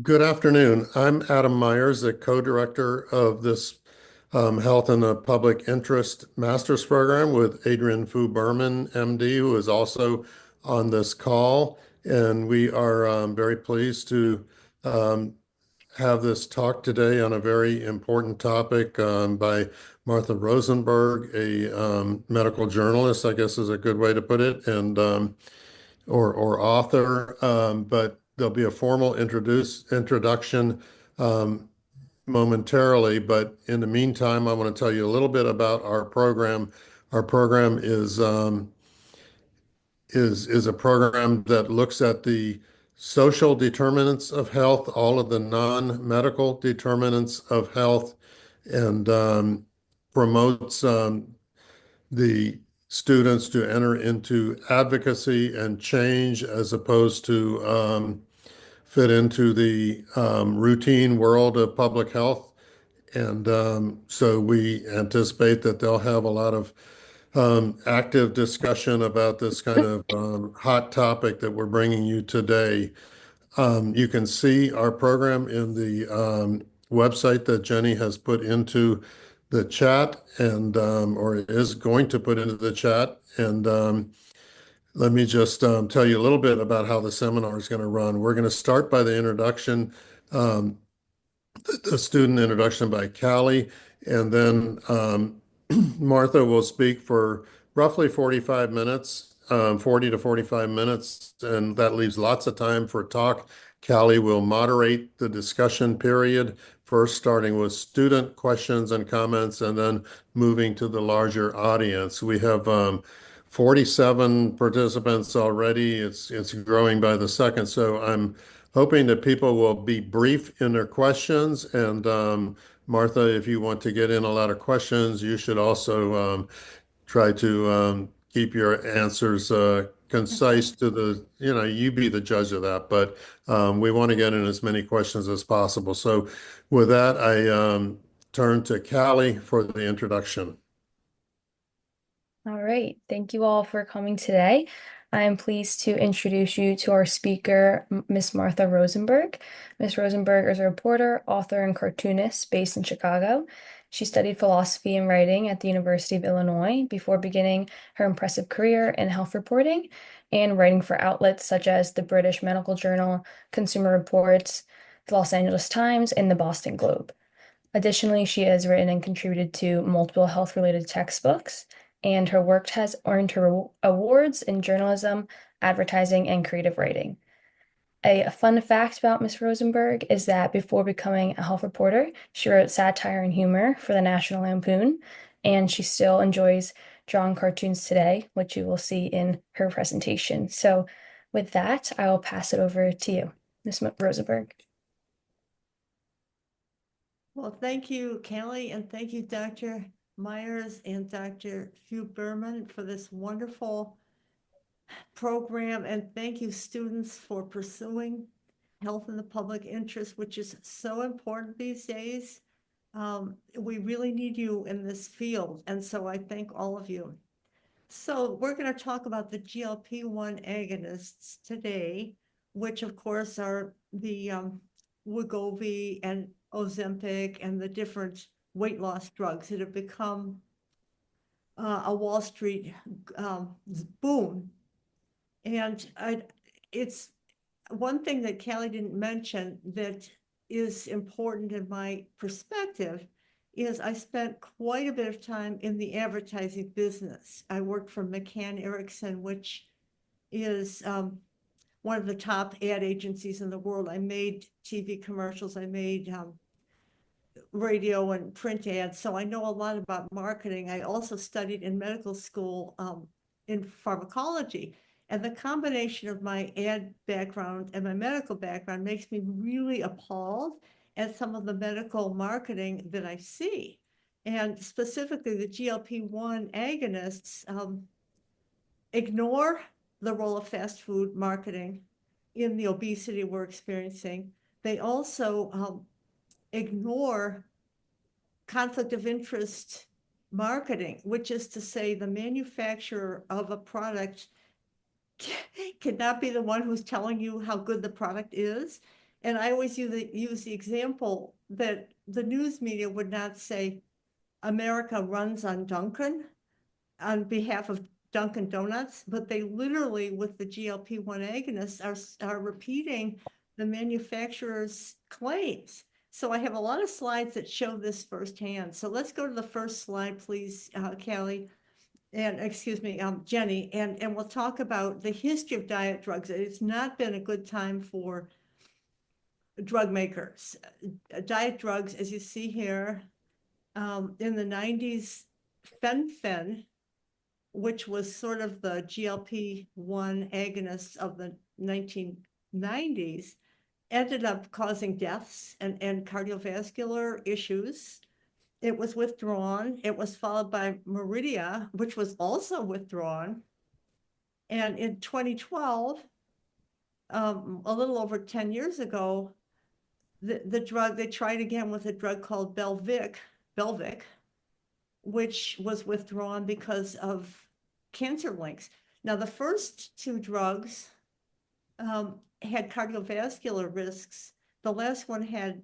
Good afternoon. I'm Adam Myers, the co-director of this Health in the Public Interest Master's Program with Adrian Fu Berman, MD, who is also on this call. And we are very pleased to um, have this talk today on a very important topic by Martha Rosenberg, a medical journalist, I guess is a good way to put it, and or author, but there'll be a formal introduction um, momentarily. But in the meantime, I want to tell you a little bit about our program. Our program is a program that looks at the social determinants of health, all of the non-medical determinants of health, and promotes the students to enter into advocacy and change as opposed to fit into the routine world of public health. And so we anticipate that they'll have a lot of active discussion about this kind of hot topic that we're bringing you today. You can see our program in the website that Jenny has put into the chat and or is going to put into the chat. And let me just tell you a little bit about how the seminar is going to run. We're going to start by the introduction, um, the student introduction by Callie, and then Martha will speak for roughly 45 minutes, 40 to 45 minutes, and that leaves lots of time for talk. Callie will moderate the discussion period, first starting with student questions and comments, and then moving to the larger audience. We have 47 participants already. It's growing by the second, so I'm hoping that people will be brief in their questions. And Martha, if you want to get in a lot of questions, you should also try to keep your answers concise to you be the judge of that. But we want to get in as many questions as possible. So with that, I turn to Callie for the introduction. All right. Thank you all for coming today. I am pleased to introduce you to our speaker, Miss Martha Rosenberg. Miss Rosenberg is a reporter, author, and cartoonist based in Chicago. She studied philosophy and writing at the University of Illinois before beginning her impressive career in health reporting and writing for outlets such as the British Medical Journal, Consumer Reports, the Los Angeles Times, and the Boston Globe. Additionally, she has written and contributed to multiple health-related textbooks, and her work has earned her awards in journalism, advertising, and creative writing. A fun fact about Miss Rosenberg is that before becoming a health reporter, she wrote satire and humor for the National Lampoon, and she still enjoys drawing cartoons today, which you will see in her presentation. So, with that, I will pass it over to you, Miss Rosenberg. Well, thank you, Kelly, and thank you, Dr. Myers and Dr. Hugh Berman for this wonderful program. And thank you, students, for pursuing health in the public interest, which is so important these days. We really need you in this field. And so I thank all of you. So we're going to talk about the GLP-1 agonists today, which of course are the Wegovy and Ozempic and the different weight loss drugs that have become a Wall Street boom. And it's one thing that Callie didn't mention that is important in my perspective is I spent quite a bit of time in the advertising business. I worked for McCann Erickson, which is one of the top ad agencies in the world. I made TV commercials. I made radio and print ads. So I know a lot about marketing. I also studied in medical school in pharmacology. And the combination of my ad background and my medical background makes me really appalled at some of the medical marketing that I see. And specifically the GLP-1 agonists ignore the role of fast food marketing in the obesity we're experiencing. They also ignore conflict of interest marketing, which is to say the manufacturer of a product cannot be the one who's telling you how good the product is. And I always use the example that the news media would not say America runs on Dunkin' on behalf of Dunkin' Donuts, but they literally, with the GLP-1 agonists, are repeating the manufacturer's claims. So I have a lot of slides that show this firsthand. So let's go to the first slide, please, Callie, and excuse me, Jenny, and we'll talk about the history of diet drugs. It's not been a good time for drug makers. Diet drugs, as you see here, in the 90s, fen, which was sort of the GLP-1 agonists of the 1990s, ended up causing deaths and cardiovascular issues. It was withdrawn. It was followed by Meridia, which was also withdrawn. And in 2012, a little over 10 years ago, the drug, they tried again with a drug called Belvic, which was withdrawn because of cancer links. Now, the first two drugs had cardiovascular risks. The last one had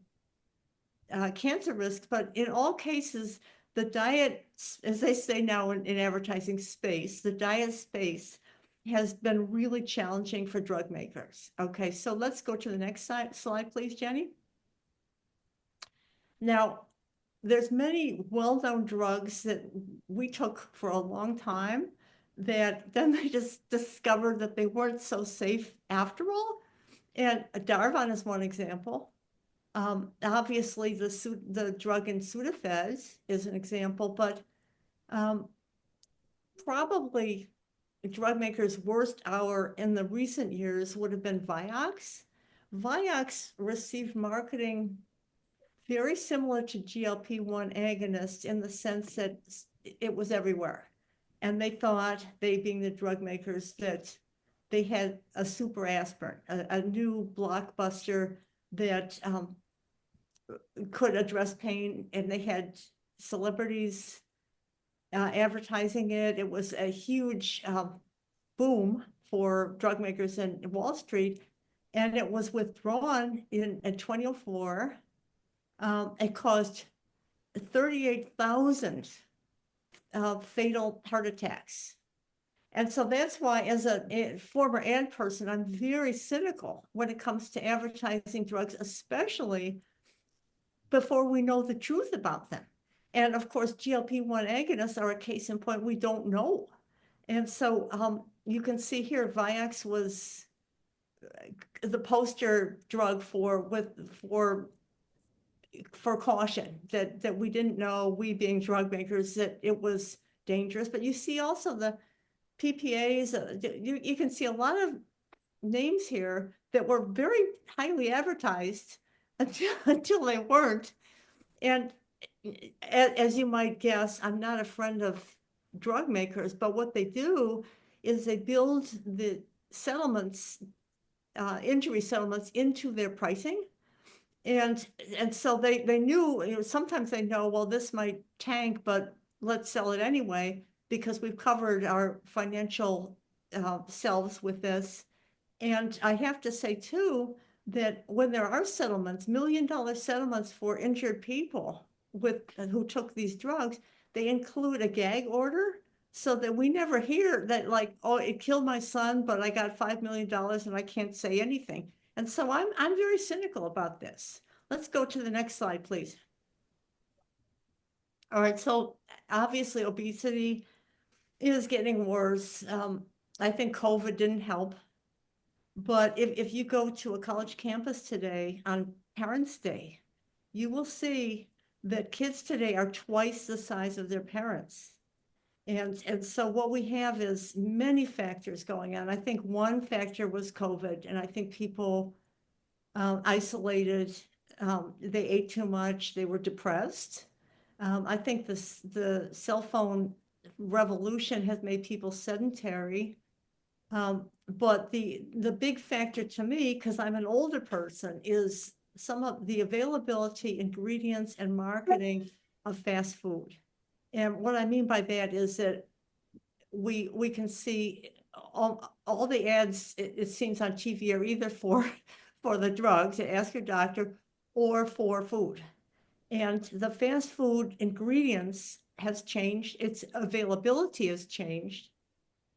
cancer risks, but in all cases, the diet, as they say now in advertising space, the diet space has been really challenging for drug makers. Okay, so let's go to the next slide, please, Jenny. Now, there's many well-known drugs that we took for a long time that then they just discovered that they weren't so safe after all. And Darvon is one example. Obviously, the drug in Sudafed is an example, but probably drug makers' worst hour in the recent years would have been Vioxx. Vioxx received marketing very similar to GLP-1 agonists in the sense that it was everywhere. And they thought, they being the drug makers, that they had a super aspirin, a new blockbuster that could address pain, and they had celebrities advertising it. It was a huge boom for drug makers in Wall Street, and it was withdrawn in 2004. It caused 38,000 fatal heart attacks. And so that's why, as a former ad person, I'm very cynical when it comes to advertising drugs, especially before we know the truth about them. And of course, GLP-1 agonists are a case in point. We don't know. And so you can see here, Vioxx was the poster drug for caution, that we didn't know, we being drug makers, that it was dangerous. But you see also the PPAs, you can see a lot of names here that were very highly advertised until they weren't. And as you might guess, I'm not a friend of drug makers, but what they do is they build the settlements, injury settlements, into their pricing. And so they knew, sometimes they know, well, this might tank, but let's sell it anyway, because we've covered our financial selves with this. And I have to say too, that when there are settlements, $1 million settlements for injured people who took these drugs, they include a gag order, so that we never hear that, like, oh, it killed my son, but I got $5 million and I can't say anything. And so I'm very cynical about this. Let's go to the next slide, please. All right, so obviously obesity is getting worse. I think COVID didn't help. But if you go to a college campus today on Parents' Day, you will see that kids today are twice the size of their parents. And so what we have is many factors going on. I think one factor was COVID, and I think people isolated, they ate too much, they were depressed. I think the cell phone revolution has made people sedentary. But the big factor to me, because I'm an older person, is some of the availability, ingredients, and marketing of fast food. And what I mean by that is that we can see all the ads, it seems, on TV are either for for the drugs, ask your doctor, or for food. And the fast food ingredients has changed, its availability has changed.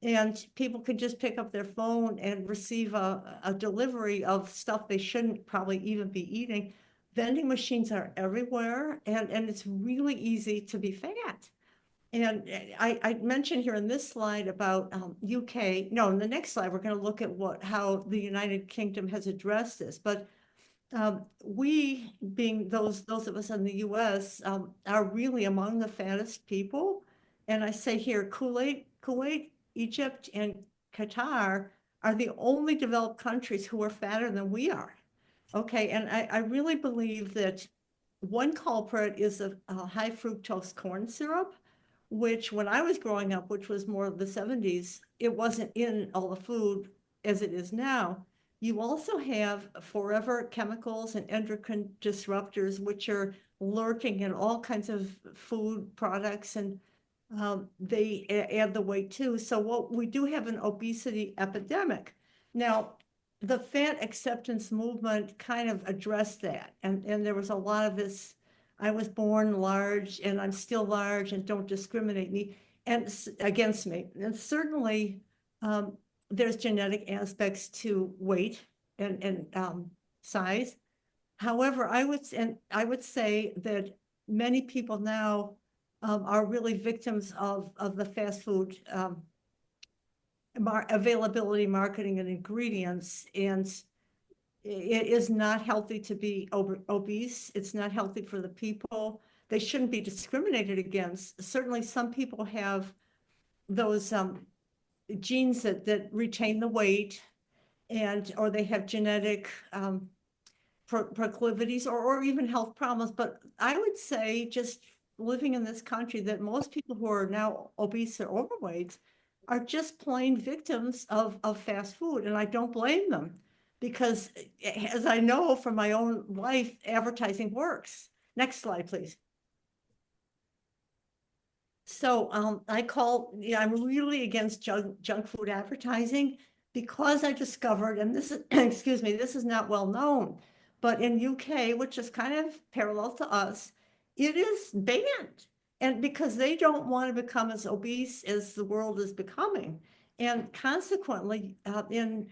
And people could just pick up their phone and receive a delivery of stuff they shouldn't probably even be eating. Vending machines are everywhere, and it's really easy to be fat. And I mentioned here in this slide about UK. No, in the next slide, we're going to look at how the United Kingdom has addressed this. But we, being those of us in the US, are really among the fattest people. And I say here, Kuwait, Egypt, and Qatar are the only developed countries who are fatter than we are. Okay, and I really believe that one culprit is a high fructose corn syrup, which when I was growing up, which was more of the 70s, it wasn't in all the food as it is now. You also have forever chemicals and endocrine disruptors, which are lurking in all kinds of food products, and they add the weight too. So what we do have an obesity epidemic. Now, the fat acceptance movement kind of addressed that. And there was a lot of this, I was born large and I'm still large and don't discriminate me and against me. And certainly there's genetic aspects to weight and size. However, I would say that many people now are really victims of the fast food availability, marketing, and ingredients. And it is not healthy to be obese. It's not healthy for the people. They shouldn't be discriminated against. Certainly some people have those genes that retain the weight, or they have genetic proclivities or even health problems. But I would say, just living in this country, that most people who are now obese or overweight are just plain victims of fast food. And I don't blame them, because as I know from my own life, advertising works. Next slide, please. So I'm really against junk food advertising, because I discovered, and this is, excuse me, this is not well known, but in UK, which is kind of parallel to us, it is banned. And because they don't want to become as obese as the world is becoming. And consequently, in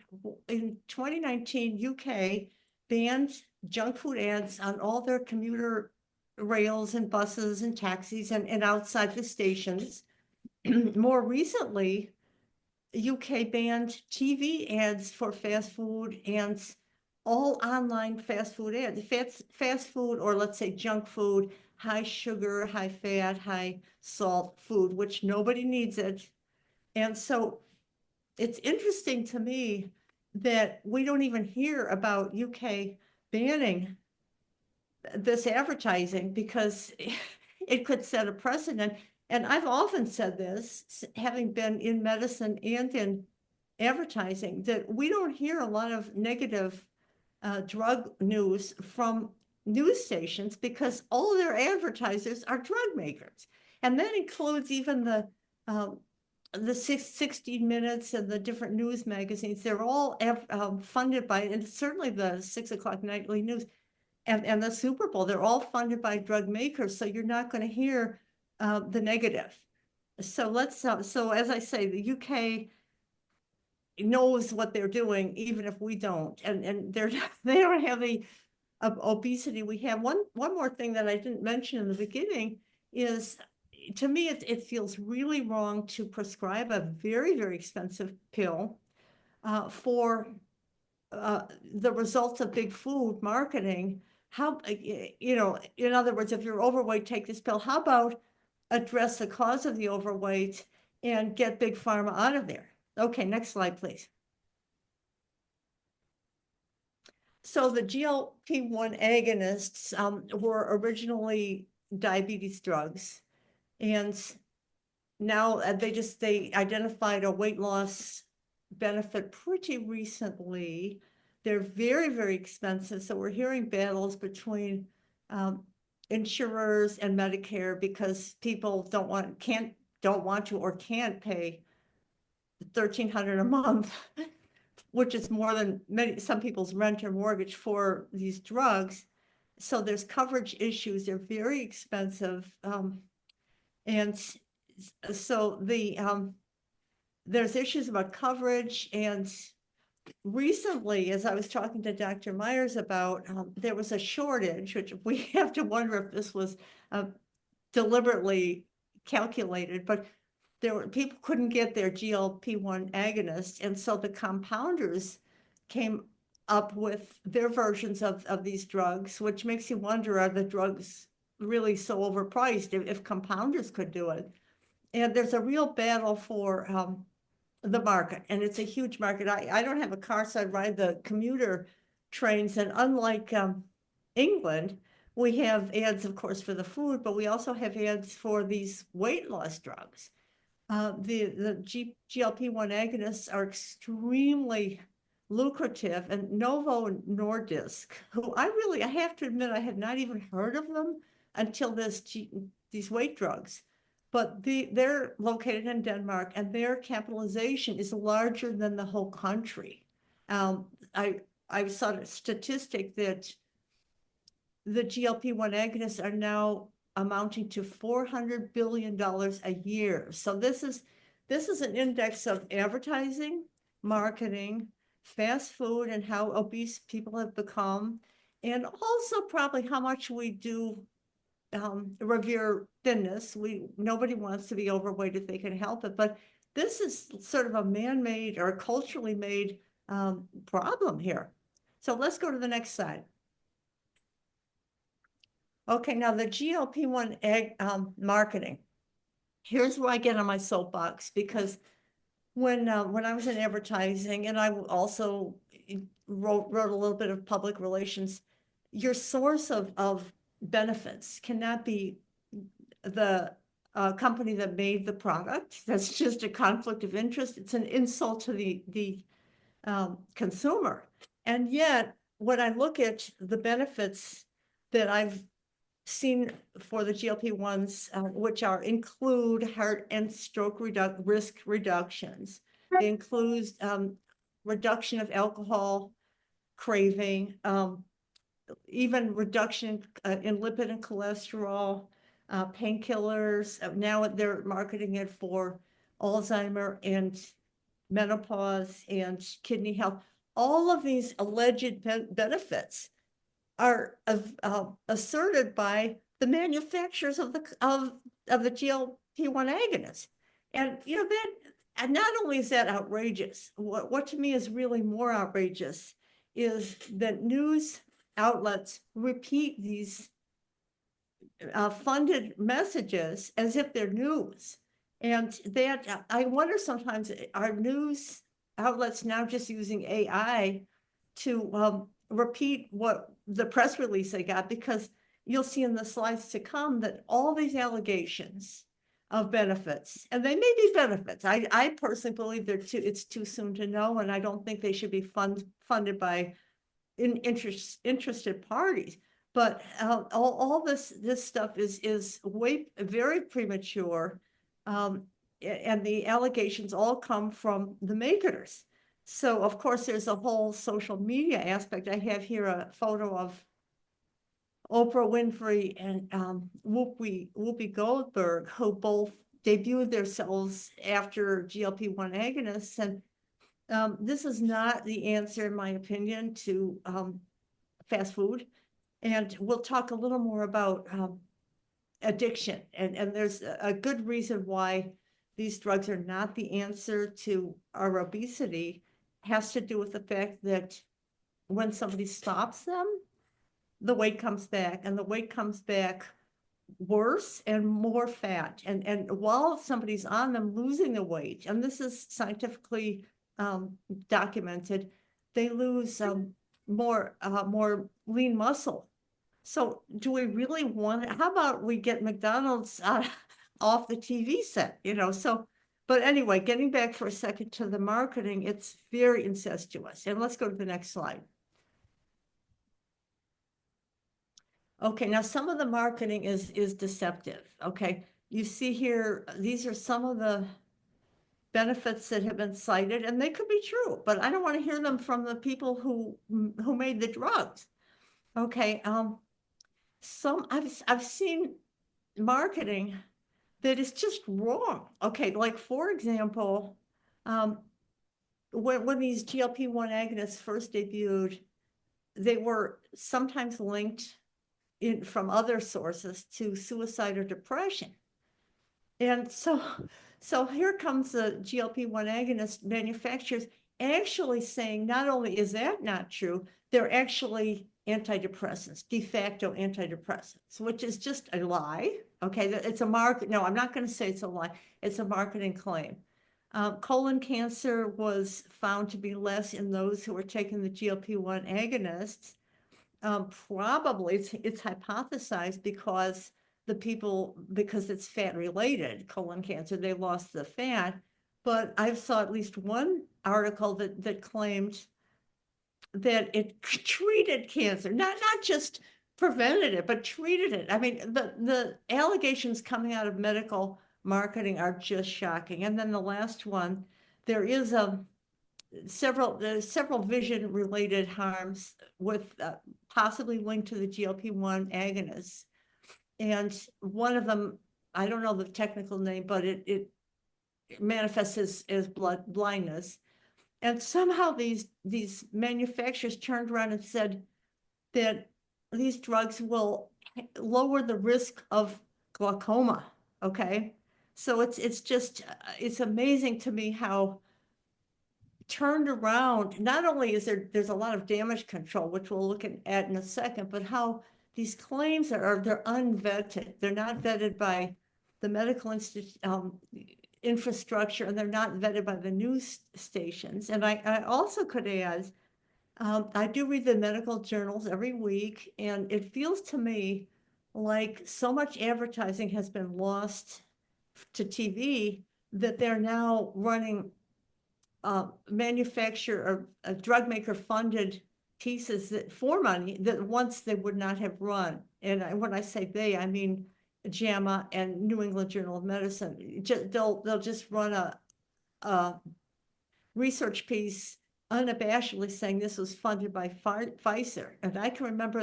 2019, UK banned junk food ads on all their commuter rails and buses and taxis and outside the stations. More recently, UK banned TV ads for fast food and all online fast food ads. Fast food, or let's say junk food, high sugar, high fat, high salt food, which nobody needs it. And so it's interesting to me that we don't even hear about UK banning this advertising, because it could set a precedent. And I've often said this, having been in medicine and in advertising, that we don't hear a lot of negative drug news from news stations, because all of their advertisers are drug makers. And that includes even the 60 Minutes and the different news magazines. They're all funded by, and certainly the 6 o'clock nightly news and the Super Bowl, they're all funded by drug makers. So you're not going to hear the negative. So so as I say, the UK knows what they're doing, even if we don't, and they don't have the obesity we have. One more thing that I didn't mention in the beginning is, to me, it feels really wrong to prescribe a very, very expensive pill for the results of big food marketing. How, in other words, if you're overweight, take this pill. How about address the cause of the overweight and get big pharma out of there? Okay, next slide, please. So the GLP-1 agonists were originally diabetes drugs, and now they identified a weight loss benefit pretty recently. They're very, very expensive. So we're hearing battles between insurers and Medicare, because people don't want to or can't pay $1,300 a month which is more than some people's rent or mortgage for these drugs. So there's coverage issues. They're very expensive. And so there's issues about coverage. And recently, as I was talking to Dr. Myers about, there was a shortage, which we have to wonder if this was deliberately calculated, but people couldn't get their GLP-1 agonists, and so the compounders came up with their versions of these drugs, which makes you wonder, are the drugs really so overpriced if compounders could do it? And there's a real battle for the market, and it's a huge market. I don't have a car, so I ride the commuter trains, and unlike England, we have ads, of course, for the food, but we also have ads for these weight loss drugs. The GLP-1 agonists are extremely lucrative, and Novo Nordisk, who I have to admit, I had not even heard of them until these weight drugs. But they're located in Denmark, and their capitalization is larger than the whole country. I saw a statistic that the GLP-1 agonists are now amounting to $400 billion a year. So this is an index of advertising, marketing, fast food, and how obese people have become, and also probably how much we do revere thinness. Nobody wants to be overweight if they can help it, but this is sort of a man-made or culturally made problem here. So let's go to the next slide. Okay, now the GLP-1 marketing. Here's where I get on my soapbox, because when I was in advertising, and I also wrote a little bit of public relations, your source of benefits cannot be the company that made the product. That's just a conflict of interest. It's an insult to the consumer. And yet, when I look at the benefits that I've seen for the GLP-1s, which include heart and stroke risk reductions. They include reduction of alcohol craving, even reduction in lipid and cholesterol, painkillers. Now they're marketing it for Alzheimer and menopause and kidney health. All of these alleged benefits are asserted by the manufacturers of the GLP-1 agonists. And and not only is that outrageous, what to me is really more outrageous is that news outlets repeat these funded messages as if they're news. And that I wonder sometimes, are news outlets now just using AI to repeat what the press release they got? Because you'll see in the slides to come that all these allegations of benefits, and they may be benefits. I personally believe it's too soon to know, and I don't think they should be funded by interested parties. But all this stuff is very premature, and the allegations all come from the makers. So of course there's a whole social media aspect. I have here a photo of Oprah Winfrey and Whoopi Goldberg, who both debuted themselves after GLP-1 agonists, and this is not the answer, in my opinion, to fast food. And we'll talk a little more about addiction. And there's a good reason why these drugs are not the answer to our obesity. It has to do with the fact that when somebody stops them, the weight comes back, and the weight comes back worse and more fat. And while somebody's on them losing the weight, and this is scientifically documented, they lose more lean muscle. So do we really want, how about we get McDonald's off the TV set, So, but anyway, getting back for a second to the marketing, it's very incestuous. And let's go to the next slide. Okay, now some of the marketing is deceptive. Okay, you see here, these are some of the benefits that have been cited, and they could be true, but I don't want to hear them from the people who made the drugs. Okay, I've seen marketing that is just wrong. Okay, like for example, when these GLP-1 agonists first debuted, they were sometimes linked from other sources to suicide or depression. And so here comes the GLP-1 agonist manufacturers actually saying not only is that not true, they're actually antidepressants, de facto antidepressants, which is just a lie. Okay, it's a market. No, I'm not going to say it's a lie. It's a marketing claim. Colon cancer was found to be less in those who were taking the GLP-1 agonists. Probably it's hypothesized because because it's fat related, colon cancer, they lost the fat. But I saw at least one article that claimed that it treated cancer, not just prevented it, but treated it. I mean, the allegations coming out of medical marketing are just shocking. And then the last one, there is several vision related harms with possibly linked to the GLP-1 agonists. And one of them, I don't know the technical name, but it manifests as blindness. And somehow these manufacturers turned around and said that these drugs will lower the risk of glaucoma. Okay, so it's amazing to me how turned around. Not only is there's a lot of damage control, which we'll look at in a second, but how these claims they're unvetted. They're not vetted by the medical infrastructure, and they're not vetted by the news stations. And I also could add, I do read the medical journals every week, and it feels to me like so much advertising has been lost to TV that they're now running manufacturer or a drug maker funded pieces that for money that once they would not have run. And when I say they, I mean JAMA and New England Journal of Medicine. They'll just run a research piece unabashedly saying this was funded by Pfizer. And I can remember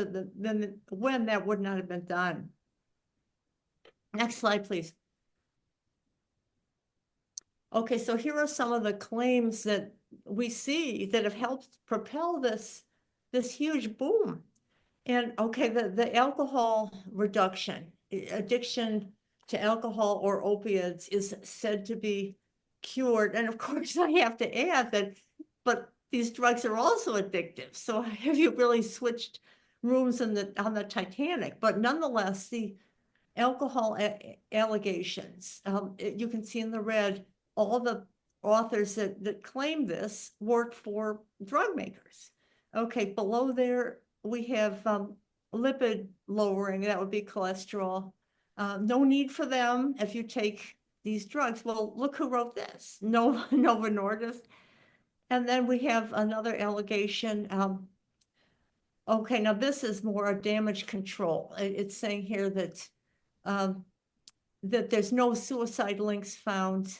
when that would not have been done. Next slide, please. Okay, so here are some of the claims that we see that have helped propel this huge boom. And okay, the alcohol reduction, addiction to alcohol or opiates is said to be cured. And of course, I have to add that, but these drugs are also addictive. So have you really switched rooms on the Titanic? But nonetheless, the alcohol allegations, you can see in the red, all the authors that claim this worked for drug makers. Okay, below there, we have lipid lowering, that would be cholesterol. No need for them if you take these drugs. Well, look who wrote this, Novo Nordisk. And then we have another allegation. Okay, now this is more damage control. It's saying here that that there's no suicide links found.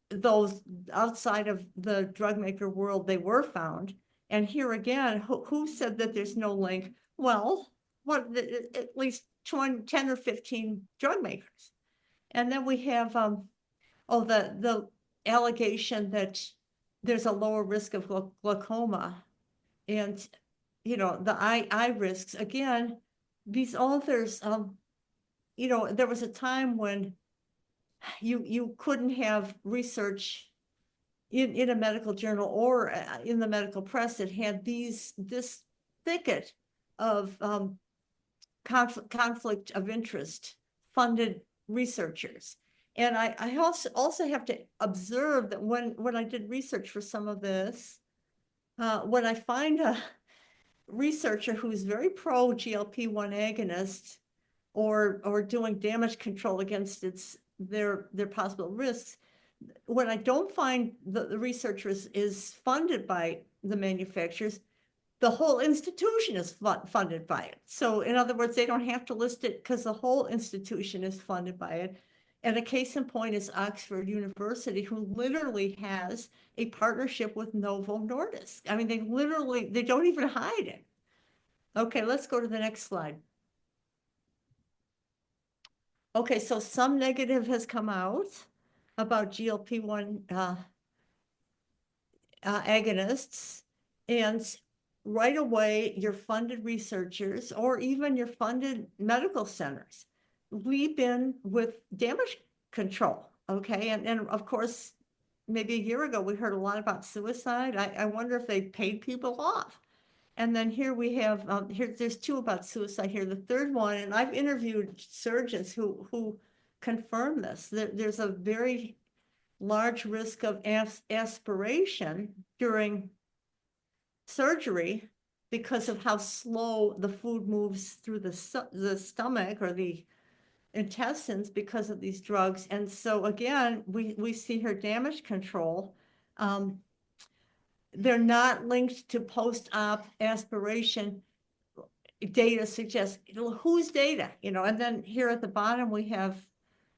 Those outside of the drug maker world, they were found. And here again, who said that there's no link? Well, at least 10 or 15 drug makers. And then we have, the allegation that there's a lower risk of glaucoma. And, the eye risks. Again, these authors, there was a time when you couldn't have research in a medical journal or in the medical press that had this thicket of conflict of interest funded researchers. And I also have to observe that when I did research for some of this, when I find a researcher who's very pro GLP-1 agonist or doing damage control against their possible risks, when I don't find the researcher is funded by the manufacturers, the whole institution is funded by it. So in other words, they don't have to list it because the whole institution is funded by it. And a case in point is Oxford University, who literally has a partnership with Novo Nordisk. I mean, they don't even hide it. Okay, let's go to the next slide. Okay, so some negative has come out about GLP-1 agonists, and right away, your funded researchers or even your funded medical centers leap in with damage control, okay? And of course, maybe a year ago, we heard a lot about suicide. I wonder if they paid people off. And then here we have, there's two about suicide here. The third one, and I've interviewed surgeons who confirm this. There's a very large risk of aspiration during surgery because of how slow the food moves through the stomach or the intestines because of these drugs. And so again, we see her damage control. They're not linked to post-op aspiration. Data suggests, whose data, and then here at the bottom, we have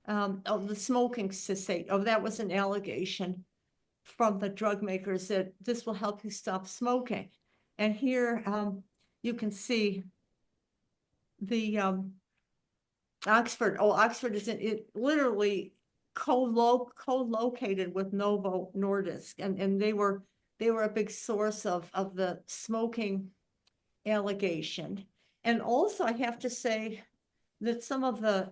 the smoking cessate. Oh, that was an allegation from the drug makers that this will help you stop smoking. And here you can see the Oxford is literally co-located with Novo Nordisk, and they were a big source of the smoking allegation. And also I have to say that some of the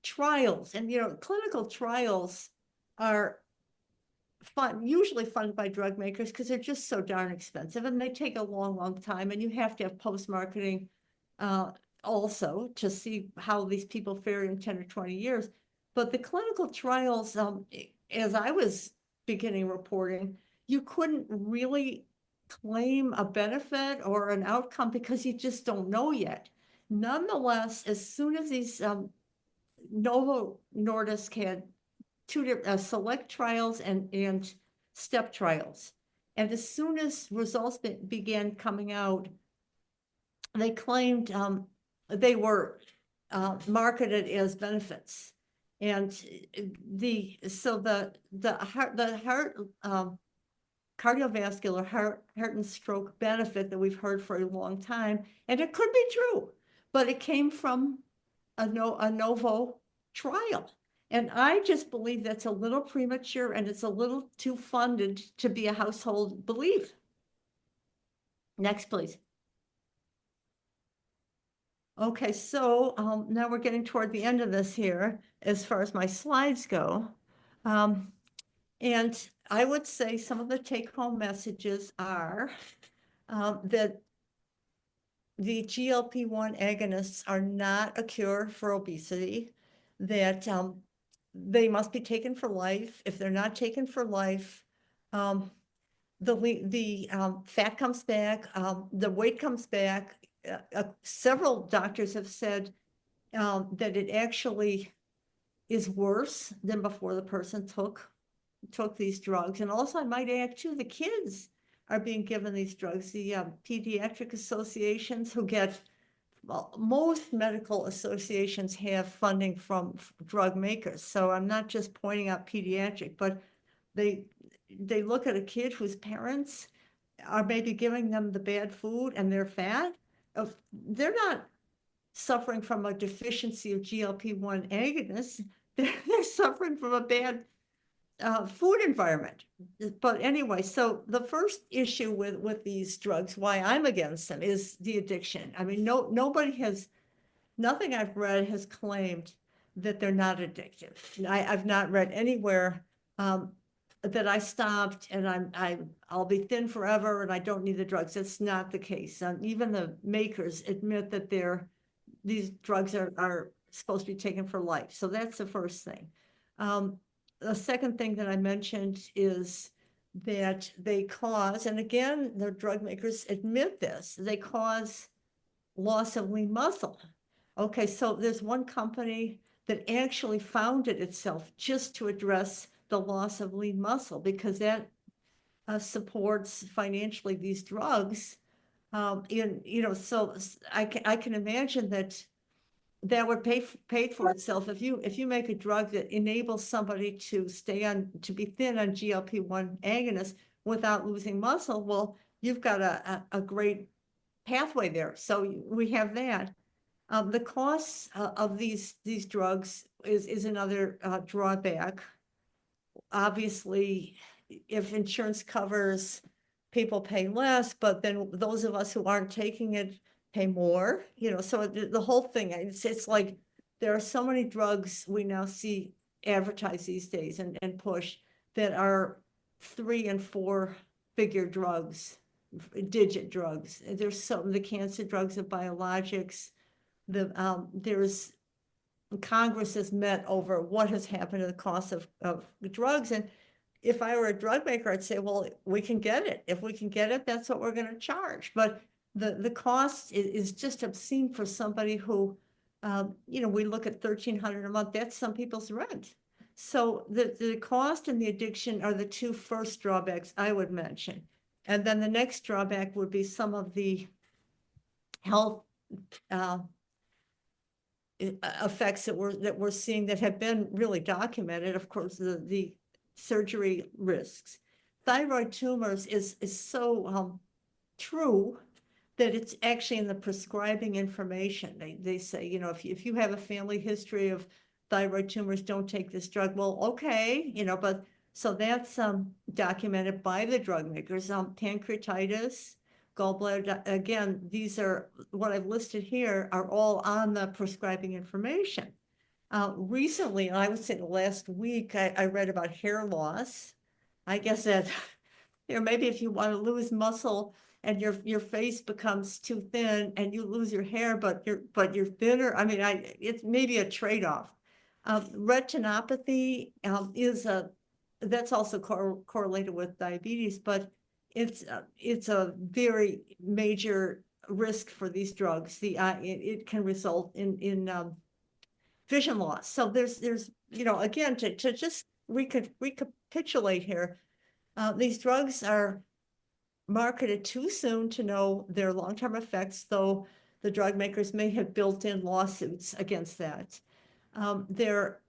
trials, and clinical trials are usually funded by drug makers because they're just so darn expensive, and they take a long time, and you have to have post-marketing also to see how these people fare in 10 or 20 years. But the clinical trials, as I was beginning reporting, you couldn't really claim a benefit or an outcome because you just don't know yet. Nonetheless, as soon as these Novo Nordisk had two select trials and step trials, and as soon as results began coming out, they claimed they were marketed as benefits. And the heart cardiovascular heart and stroke benefit that we've heard for a long time, and it could be true, but it came from a Novo trial. And I just believe that's a little premature, and it's a little too funded to be a household belief. Next, please. Okay, so now we're getting toward the end of this here as far as my slides go. And I would say some of the take-home messages are that the GLP-1 agonists are not a cure for obesity, that they must be taken for life. If they're not taken for life, the fat comes back, the weight comes back. Several doctors have said that it actually is worse than before the person took these drugs. And also, I might add too, the kids are being given these drugs. The pediatric associations who get, well, most medical associations have funding from drug makers. So I'm not just pointing out pediatric, but they look at a kid whose parents are maybe giving them the bad food and they're fat. They're not suffering from a deficiency of GLP-1 agonists. They're suffering from a bad food environment. But anyway, so the first issue with these drugs, why I'm against them, is the addiction. I mean, nothing I've read has claimed that they're not addictive. I've not read anywhere that I stopped and I'll be thin forever and I don't need the drugs. That's not the case. Even the makers admit that these drugs are supposed to be taken for life. So that's the first thing. The second thing that I mentioned is that they cause, and again, the drug makers admit this, they cause loss of lean muscle. Okay, so there's one company that actually founded itself just to address the loss of lean muscle because that supports financially these drugs. So I can imagine that that would pay for itself. If you make a drug that enables somebody to be thin on GLP-1 agonists without losing muscle, well, you've got a great pathway there. So we have that. The costs of these drugs is another drawback. Obviously, if insurance covers, people pay less, but then those of us who aren't taking it pay more, so the whole thing, it's like there are so many drugs we now see advertised these days and push that are 3 and 4 figure drugs, digit drugs. There's the cancer drugs, the biologics, there's Congress has met over what has happened to the cost of drugs. And if I were a drug maker, I'd say, well, we can get it. If we can get it, that's what we're going to charge. But the cost is just obscene for somebody who, we look at $1,300 a month. That's some people's rent. So the cost and the addiction are the two first drawbacks I would mention. And then the next drawback would be some of the health effects that we're seeing that have been really documented. Of course, the surgery risks. Thyroid tumors is so true that it's actually in the prescribing information. They say, if you have a family history of thyroid tumors, don't take this drug. Well, okay, but so that's documented by the drug makers. Pancreatitis, gallbladder, again, these are what I've listed here are all on the prescribing information. Recently, I would say the last week, I read about hair loss. I guess that, maybe if you want to lose muscle and your face becomes too thin and you lose your hair, but you're thinner. I mean, it's maybe a trade-off. Retinopathy that's also correlated with diabetes, but it's a very major risk for these drugs. It can result in vision loss. So there's again, to just recapitulate here, these drugs are marketed too soon to know their long-term effects, though the drug makers may have built in lawsuits against that. They're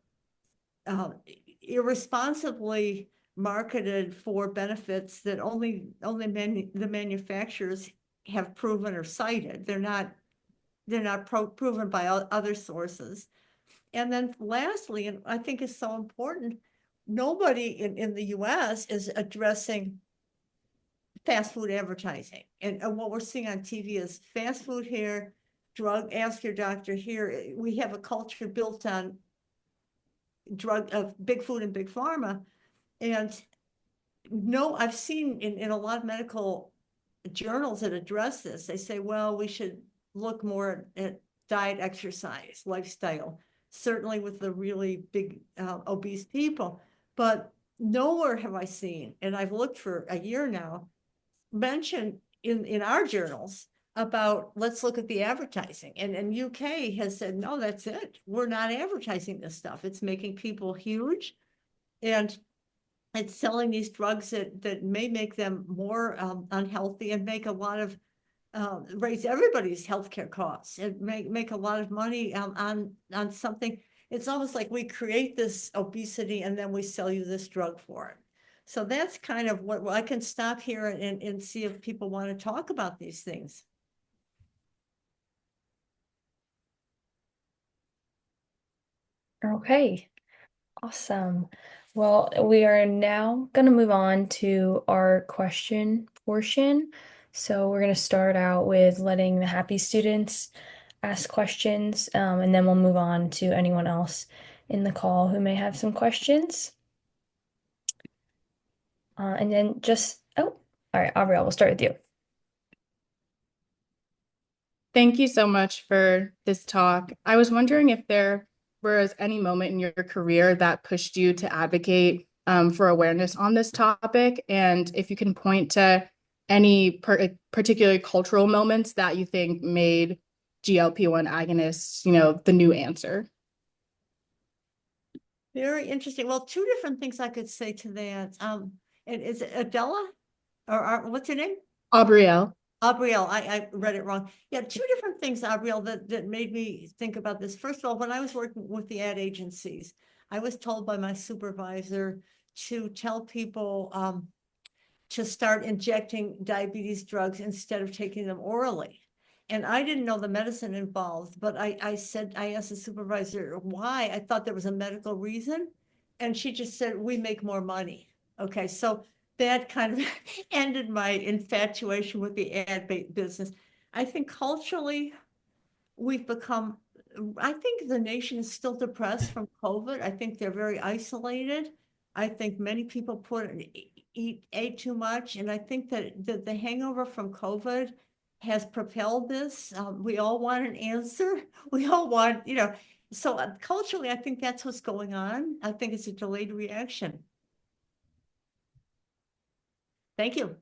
irresponsibly marketed for benefits that only the manufacturers have proven or cited. They're not proven by other sources. And then lastly, and I think is so important, nobody in the US is addressing fast food advertising. And what we're seeing on TV is fast food here, ask your doctor here. We have a culture built on big food and big pharma. And no, I've seen in a lot of medical journals that address this, they say, well, we should look more at diet, exercise, lifestyle, certainly with the really big obese people. But nowhere have I seen, and I've looked for a year now, mentioned in our journals about let's look at the advertising. And UK has said, no, that's it. We're not advertising this stuff. It's making people huge. And it's selling these drugs that may make them more unhealthy and make a lot of raise everybody's healthcare costs and make a lot of money on something. It's almost like we create this obesity and then we sell you this drug for it. So that's kind of what I can stop here and see if people want to talk about these things. Okay, awesome. Well, we are now going to move on to our question portion. So we're going to start out with letting the HAPI students ask questions, and then we'll move on to anyone else in the call who may have some questions. And then all right, Abrielle, we'll start with you. Thank you so much for this talk. I was wondering if there was any moment in your career that pushed you to advocate for awareness on this topic, and if you can point to any particular cultural moments that you think made GLP-1 agonists, the new answer. Very interesting. Well, two different things I could say to that. And is it Adela or what's her name? Abrielle. Abrielle, I read it wrong. Yeah, two different things, Abrielle, that made me think about this. First of all, when I was working with the ad agencies, I was told by my supervisor to tell people to start injecting diabetes drugs instead of taking them orally. And I didn't know the medicine involved, but I asked the supervisor why. I thought there was a medical reason. And she just said, we make more money. Okay, so that kind of ended my infatuation with the ad business. I think culturally, we've become, I think the nation is still depressed from COVID. I think they're very isolated. I think many people ate too much. And I think that the hangover from COVID has propelled this. We all want an answer. We all want, so culturally, I think that's what's going on. I think it's a delayed reaction. Thank you.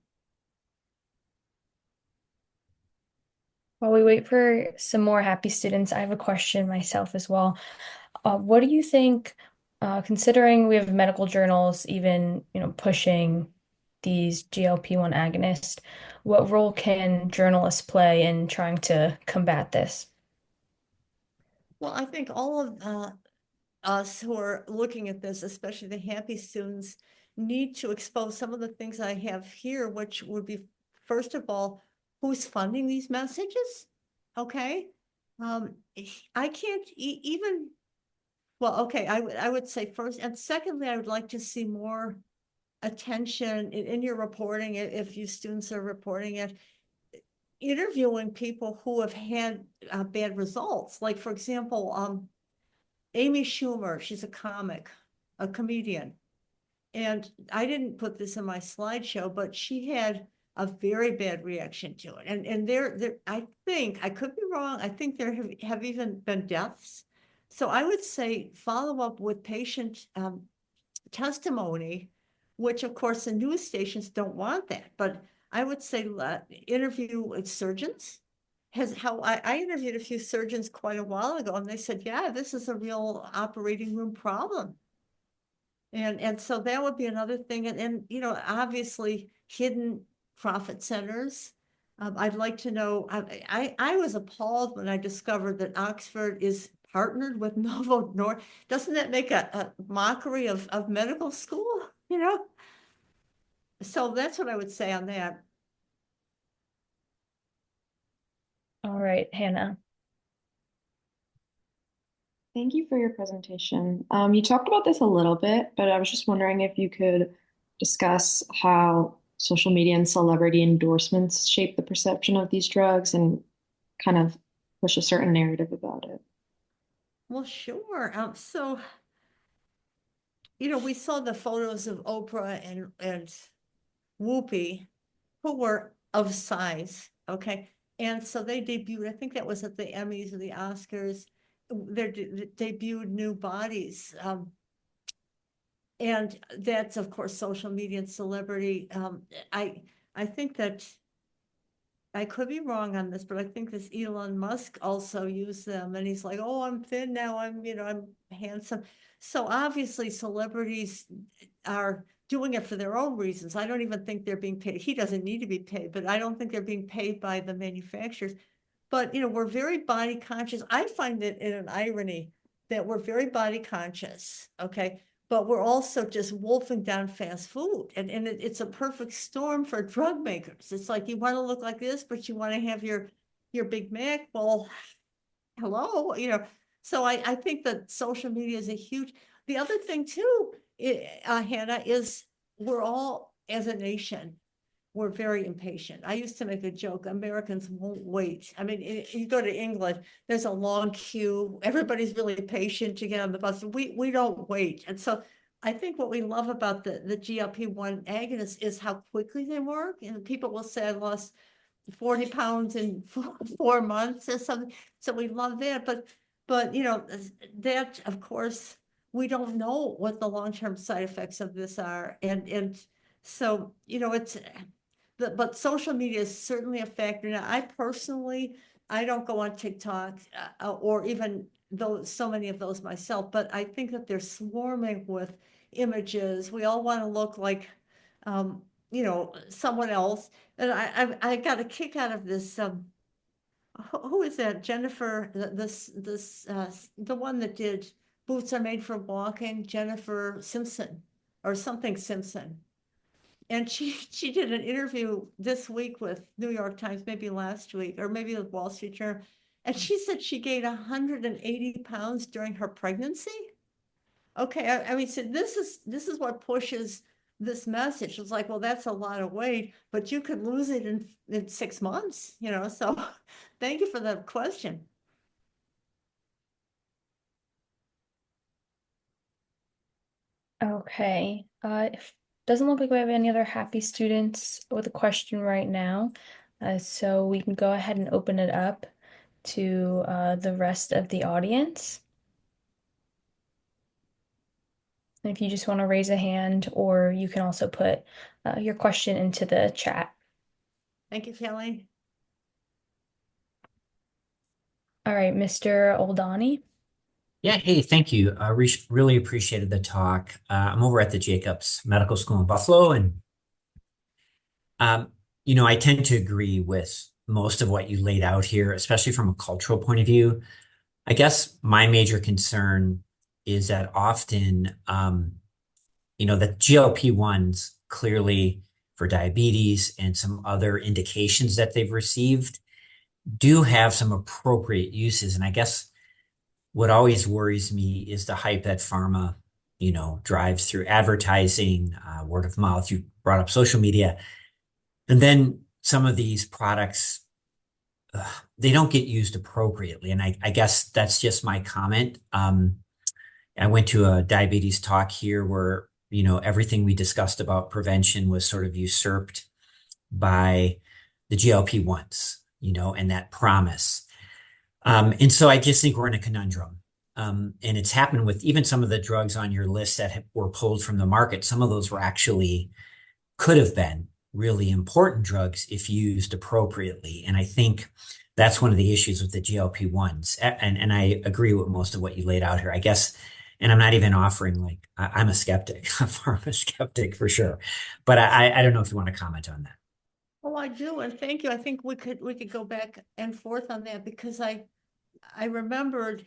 While we wait for some more happy students, I have a question myself as well. What do you think, considering we have medical journals even, pushing these GLP-1 agonists, what role can journalists play in trying to combat this? Well, I think all of us who are looking at this, especially the happy students, need to expose some of the things I have here, which would be, first of all, who's funding these messages? Okay. I can't even, well, okay, I would say first, and secondly, I would like to see more attention in your reporting, if you students are reporting it, interviewing people who have had bad results. Like, for example, Amy Schumer, she's a comedian. And I didn't put this in my slideshow, but she had a very bad reaction to it. And there, I think, I could be wrong, I think there have even been deaths. So I would say follow up with patient testimony, which of course the news stations don't want that. But I would say interview with surgeons. I interviewed a few surgeons quite a while ago, and they said, yeah, this is a real operating room problem. And so that would be another thing. And obviously hidden profit centers. I'd like to know, I was appalled when I discovered that Oxford is partnered with Novo North. Doesn't that make a mockery of medical school? So that's what I would say on that. All right, Hannah. Thank you for your presentation. You talked about this a little bit, but I was just wondering if you could discuss how social media and celebrity endorsements shape the perception of these drugs and kind of push a certain narrative about it. Well, sure. So, we saw the photos of Oprah and Whoopi, who were of size, okay? And so they debuted, I think that was at the Emmys or the Oscars, they debuted new bodies. And that's, of course, social media and celebrity. I think that I could be wrong on this, but I think this Elon Musk also used them, and he's like, oh, I'm thin now, I'm handsome. So obviously celebrities are doing it for their own reasons. I don't even think they're being paid. He doesn't need to be paid, but I don't think they're being paid by the manufacturers. But we're very body conscious. I find it an irony that we're very body conscious, okay? But we're also just wolfing down fast food. And it's a perfect storm for drug makers. It's like, you want to look like this, but you want to have your Big Mac. Well, hello, So I think that social media is the other thing too, Hannah, is we're all, as a nation, we're very impatient. I used to make a joke, Americans won't wait. I mean, you go to England, there's a long queue. Everybody's really patient to get on the bus. We don't wait. And so I think what we love about the GLP-1 agonists is how quickly they work. And people will say, I lost 40 pounds in 4 months or something. So we love that. But that, of course, we don't know what the long-term side effects of this are. And so, it's but social media is certainly a factor. Now, I don't go on TikTok or even though so many of those myself, but I think that they're swarming with images. We all want to look like, someone else. And I got a kick out of this. Who is that? Jennifer, the one that did Boots Are Made for Walking, Jennifer Simpson or something Simpson. And she did an interview this week with New York Times, maybe last week, or maybe the Wall Street Journal. And she said she gained 180 pounds during her pregnancy. Okay, I mean, so this is what pushes this message. It's like, well, that's a lot of weight, but you could lose it in 6 months, so thank you for the question. Okay. Doesn't look like we have any other happy students with a question right now. So we can go ahead and open it up to the rest of the audience. And if you just want to raise a hand, or you can also put your question into the chat. Thank you, Kelly. All right, Mr. Oldani. Yeah, hey, thank you. I really appreciated the talk. I'm over at the Jacobs Medical School in Buffalo, and I tend to agree with most of what you laid out here, especially from a cultural point of view. I guess my major concern is that often, the GLP-1s clearly for diabetes and some other indications that they've received do have some appropriate uses. And I guess what always worries me is the hype that pharma, drives through advertising, word of mouth. You brought up social media. And then some of these products, they don't get used appropriately. And I guess that's just my comment. I went to a diabetes talk here where, everything we discussed about prevention was sort of usurped by the GLP-1s, and that promise. And so I just think we're in a conundrum. And it's happened with even some of the drugs on your list that were pulled from the market. Some of those could have been really important drugs if used appropriately. And I think that's one of the issues with the GLP-1s. And I agree with most of what you laid out here, I guess. And I'm not even offering I'm a skeptic, a pharma skeptic for sure. But I don't know if you want to comment on that. Well, I do, and thank you. I think we could go back and forth on that because I remembered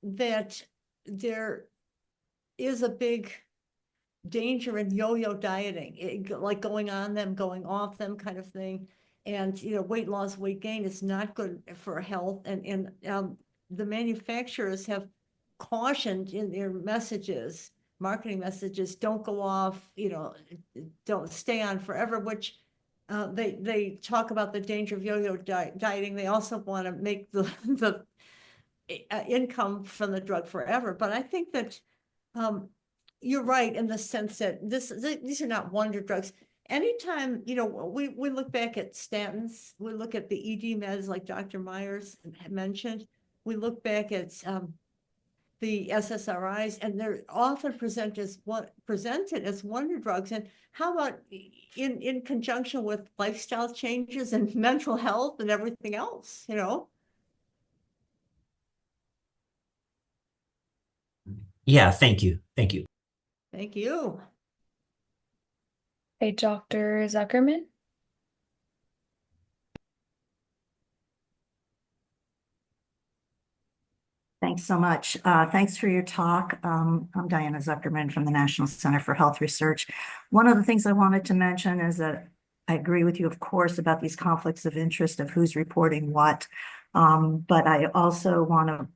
that there is a big danger in yo-yo dieting, like going on them, going off them kind of thing. And, weight loss, weight gain is not good for health. And the manufacturers have cautioned in their messages, marketing messages, don't go off, don't stay on forever, which they talk about the danger of yo-yo dieting. They also want to make the income from the drug forever. But I think that you're right in the sense that these are not wonder drugs. Anytime, we look back at statins, we look at the ED meds like Dr. Myers mentioned, we look back at the SSRIs, and they're often presented as wonder drugs. And how about in conjunction with lifestyle changes and mental health and everything else, Yeah, thank you. Thank you. Thank you. Hey, Dr. Zuckerman. Thanks so much. Thanks for your talk. I'm Diana Zuckerman from the National Center for Health Research. One of the things I wanted to mention is that I agree with you, of course, about these conflicts of interest of who's reporting what. But I also want to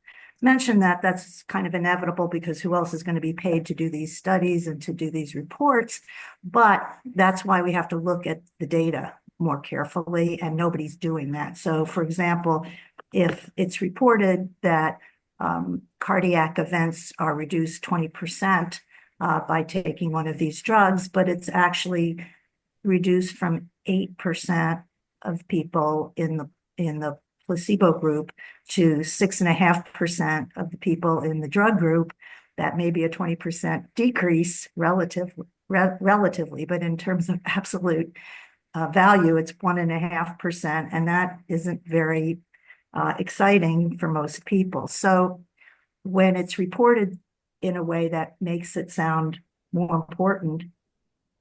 mention that that's kind of inevitable because who else is going to be paid to do these studies and to do these reports? But that's why we have to look at the data more carefully, and nobody's doing that. So, for example, if it's reported that cardiac events are reduced 20% by taking one of these drugs, but it's actually reduced from 8% of people in the placebo group to 6.5% of the people in the drug group. That may be a 20% decrease relatively, but in terms of absolute value, it's 1.5%, and that isn't very exciting for most people. So when it's reported in a way that makes it sound more important,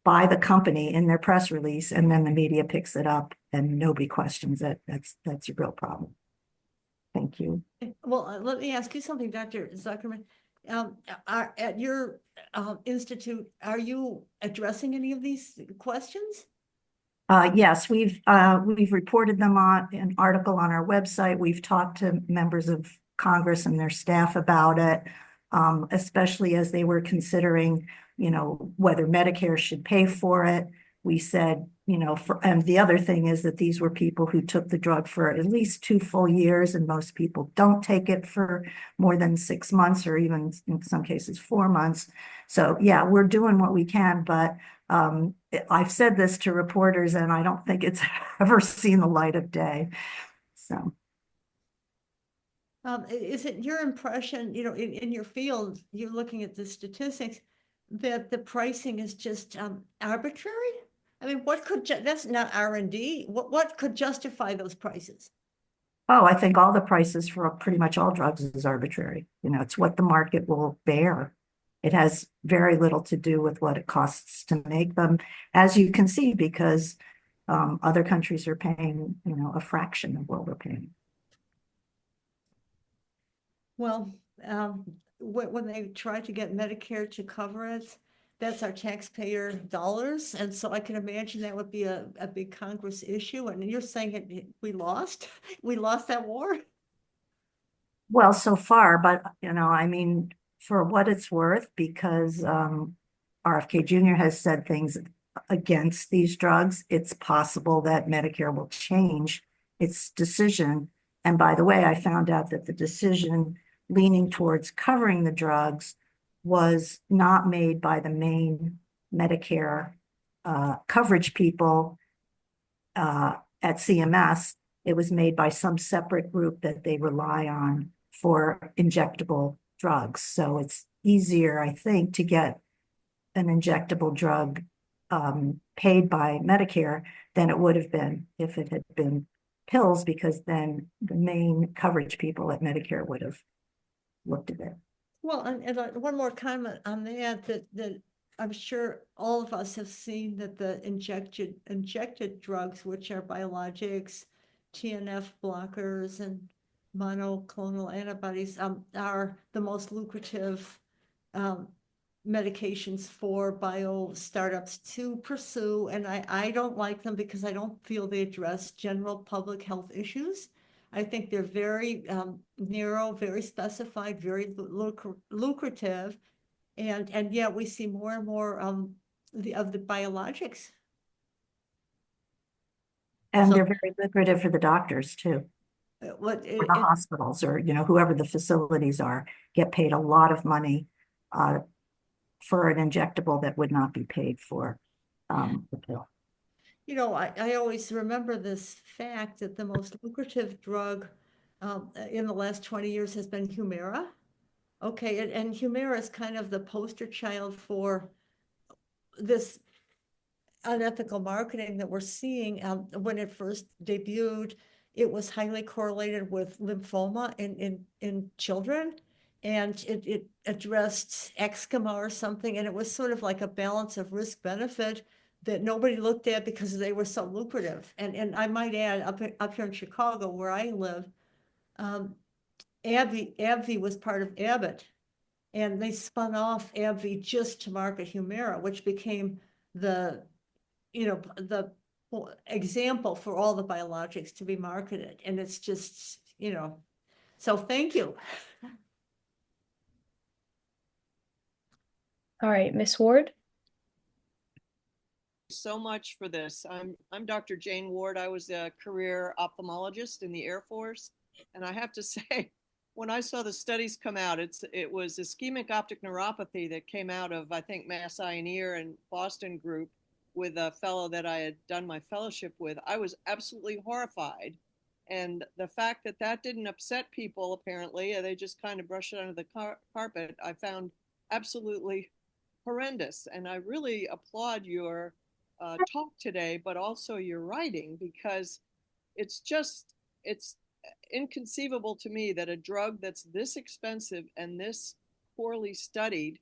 by the company in their press release, and then the media picks it up and nobody questions it. That's a real problem. Thank you. Well, let me ask you something, Dr. Zuckerman. At your institute, are you addressing any of these questions? Yes, we've reported them on an article on our website. We've talked to members of Congress and their staff about it, especially as they were considering, whether Medicare should pay for it. We said, and the other thing is that these were people who took the drug for at least 2 full years, and most people don't take it for more than 6 months, or even in some cases 4 months. So yeah, we're doing what we can, but I've said this to reporters, and I don't think it's ever seen the light of day. So. Is it your impression, in your field, you're looking at the statistics, that the pricing is just arbitrary? I mean, that's not R&D. What could justify those prices? Oh, I think all the prices for pretty much all drugs is arbitrary. It's what the market will bear. It has very little to do with what it costs to make them, as you can see, because other countries are paying, a fraction of what we're paying. Well, when they try to get Medicare to cover it, that's our taxpayer dollars. And so I can imagine that would be a big Congress issue. And you're saying we lost? We lost that war? Well, so far, but, I mean, for what it's worth, because RFK Jr. has said things against these drugs, it's possible that Medicare will change its decision. And by the way, I found out that the decision leaning towards covering the drugs was not made by the main Medicare coverage people at CMS. It was made by some separate group that they rely on for injectable drugs. So it's easier, I think, to get an injectable drug paid by Medicare than it would have been if it had been pills, because then the main coverage people at Medicare would have looked at it. Well, and one more comment on that I'm sure all of us have seen that the injected drugs, which are biologics, TNF blockers, and monoclonal antibodies, are the most lucrative medications for bio startups to pursue. And I don't like them because I don't feel they address general public health issues. I think they're very narrow, very specified, very lucrative. And yet we see more and more of the biologics. And they're very lucrative for the doctors too. Or the hospitals, or whoever the facilities are, get paid a lot of money for an injectable that would not be paid for the pill. I always remember this fact that the most lucrative drug in the last 20 years has been Humira. Okay, and Humira is kind of the poster child for this unethical marketing that we're seeing. When it first debuted, it was highly correlated with lymphoma in children, and it addressed eczema or something, and it was sort of like a balance of risk benefit that nobody looked at because they were so lucrative. And I might add, up here in Chicago, where I live, AbbVie was part of Abbott, and they spun off AbbVie just to market Humira, which became the example for all the biologics to be marketed. And it's just, so thank you. All right, Miss Ward. So much for this. I'm Dr. Jane Ward. I was a career ophthalmologist in the Air Force, and I have to say, when I saw the studies come out, it was ischemic optic neuropathy that came out of, I think, Mass Eye and Ear and Boston group with a fellow that I had done my fellowship with. I was absolutely horrified, and the fact that that didn't upset people, apparently, they just kind of brushed it under the carpet, I found absolutely horrendous. And I really applaud your talk today, but also your writing, because it's inconceivable to me that a drug that's this expensive and this poorly studied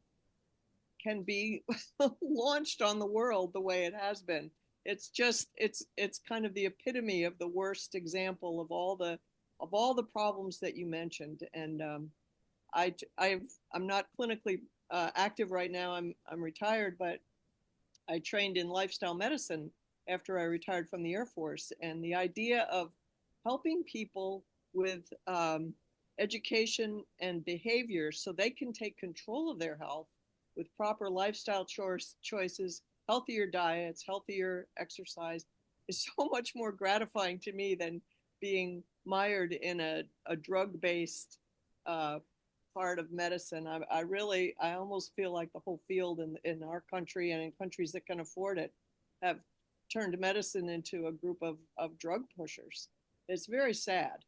can be launched on the world the way it has been. It's just it's kind of the epitome of the worst example of all the problems that you mentioned. And I'm not clinically active right now. I'm retired, but I trained in lifestyle medicine after I retired from the Air Force. And the idea of helping people with education and behavior so they can take control of their health with proper lifestyle choices, healthier diets, healthier exercise is so much more gratifying to me than being mired in a drug-based part of medicine. I almost feel like the whole field in our country and in countries that can afford it have turned medicine into a group of drug pushers. It's very sad.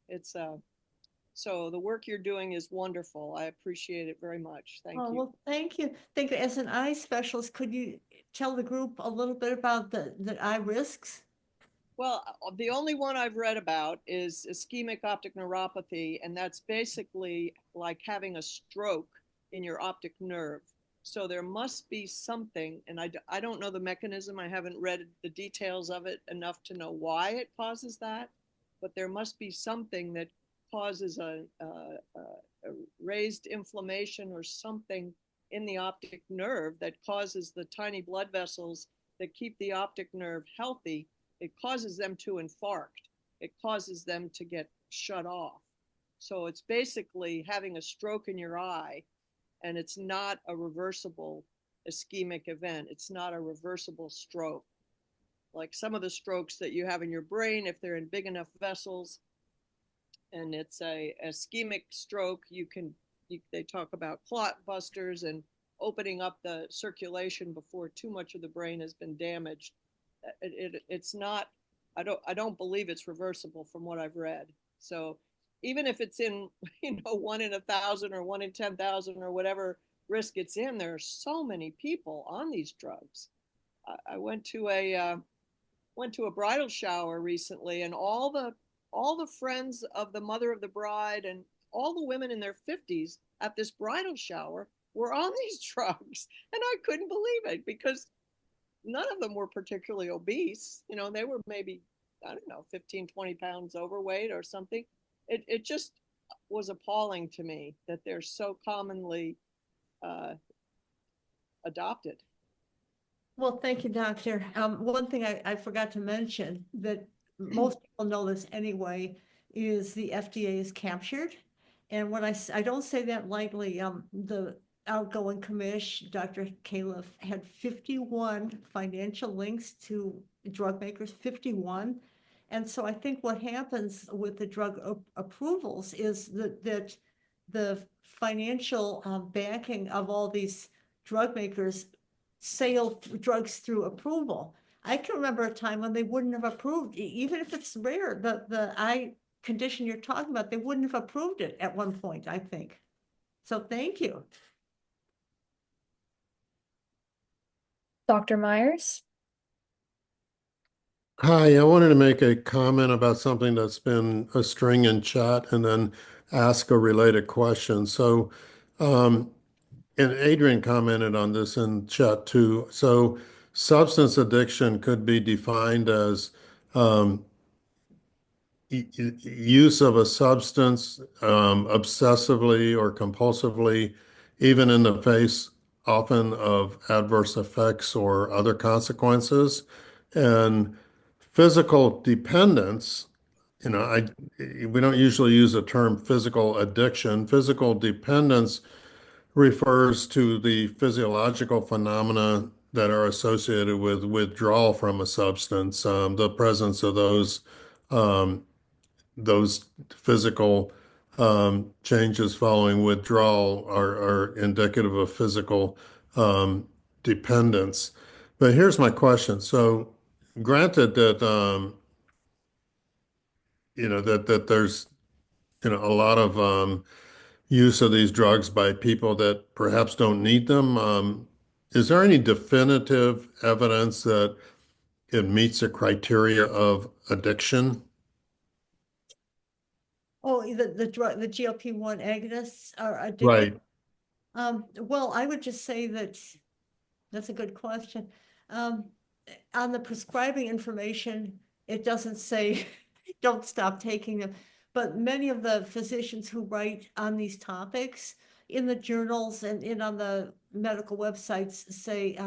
So the work you're doing is wonderful. I appreciate it very much. Thank you. Well, thank you. Thank you. As an eye specialist, could you tell the group a little bit about the eye risks? Well, the only one I've read about is ischemic optic neuropathy, and that's basically like having a stroke in your optic nerve. So there must be something, and I don't know the mechanism. I haven't read the details of it enough to know why it causes that, but there must be something that causes a raised inflammation or something in the optic nerve that causes the tiny blood vessels that keep the optic nerve healthy. It causes them to infarct. It causes them to get shut off. So it's basically having a stroke in your eye, and it's not a reversible ischemic event. It's not a reversible stroke. Like some of the strokes that you have in your brain, if they're in big enough vessels, and it's a ischemic stroke, they talk about clot busters and opening up the circulation before too much of the brain has been damaged. It's not, I don't believe it's reversible from what I've read. So even if it's in 1 in 1,000 or 1 in 10,000 or whatever risk it's in, there are so many people on these drugs. I went to a bridal shower recently, and all the friends of the mother of the bride and all the women in their 50s at this bridal shower were on these drugs, and I couldn't believe it because none of them were particularly obese. They were maybe, I don't know, 15, 20 pounds overweight or something. It just was appalling to me that they're so commonly adopted. Well, thank you, Doctor. One thing I forgot to mention that most people know this anyway is the FDA is captured. And when I don't say that lightly, the outgoing commish, Dr. Califf, had 51 financial links to drug makers, 51. And so I think what happens with the drug approvals is that the financial backing of all these drug makers sale drugs through approval. I can remember a time when they wouldn't have approved, even if it's rare, the eye condition you're talking about, they wouldn't have approved it at one point, I think. So thank you. Dr. Myers? Hi, I wanted to make a comment about something that's been a string in chat and then ask a related question. So, and Adrian commented on this in chat too. So, substance addiction could be defined as use of a substance obsessively or compulsively, even in the face often of adverse effects or other consequences. And physical dependence, we don't usually use the term physical addiction. Physical dependence refers to the physiological phenomena that are associated with withdrawal from a substance. The presence of those physical changes following withdrawal are indicative of physical dependence. But here's my question. So, granted that that there's a lot of use of these drugs by people that perhaps don't need them, is there any definitive evidence that it meets the criteria of addiction? Oh, the drug, the GLP-1 agonists are addictive. Right. Well, I would just say that That's a good question. On the prescribing information, it doesn't say don't stop taking them. But many of the physicians who write on these topics in the journals and on the medical websites say,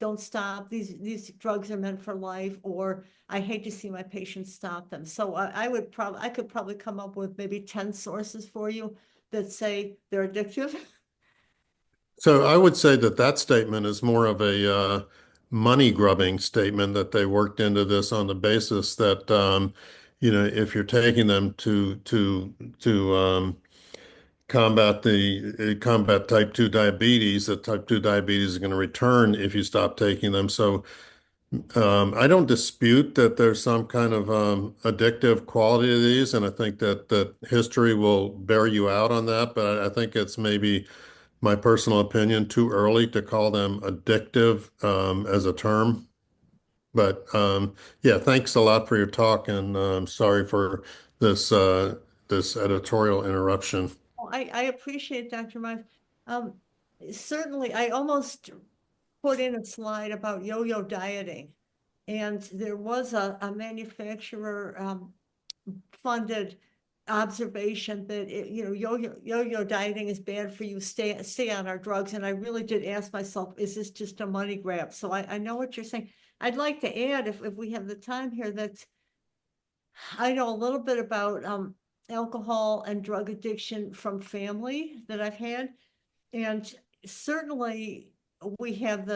don't stop. These drugs are meant for life, or I hate to see my patients stop them. So I could probably come up with maybe 10 sources for you that say they're addictive. So I would say that that statement is more of a money grubbing statement that they worked into this on the basis that if you're taking them to combat type 2 diabetes, that type 2 diabetes is going to return if you stop taking them. So I don't dispute that there's some kind of addictive quality to these, and I think that history will bear you out on that. But I think it's maybe my personal opinion, too early to call them addictive as a term. But yeah, thanks a lot for your talk, and sorry for this this editorial interruption. Well, I appreciate Dr. Mize. Um, Certainly, I almost put in a slide about yo-yo dieting. And there was a manufacturer funded observation that yo-yo dieting is bad for you. Stay on our drugs. And I really did ask myself, is this just a money grab? So I know what you're saying. I'd like to add, if we have the time here, that I know a little bit about alcohol and drug addiction from family that I've had. And certainly we have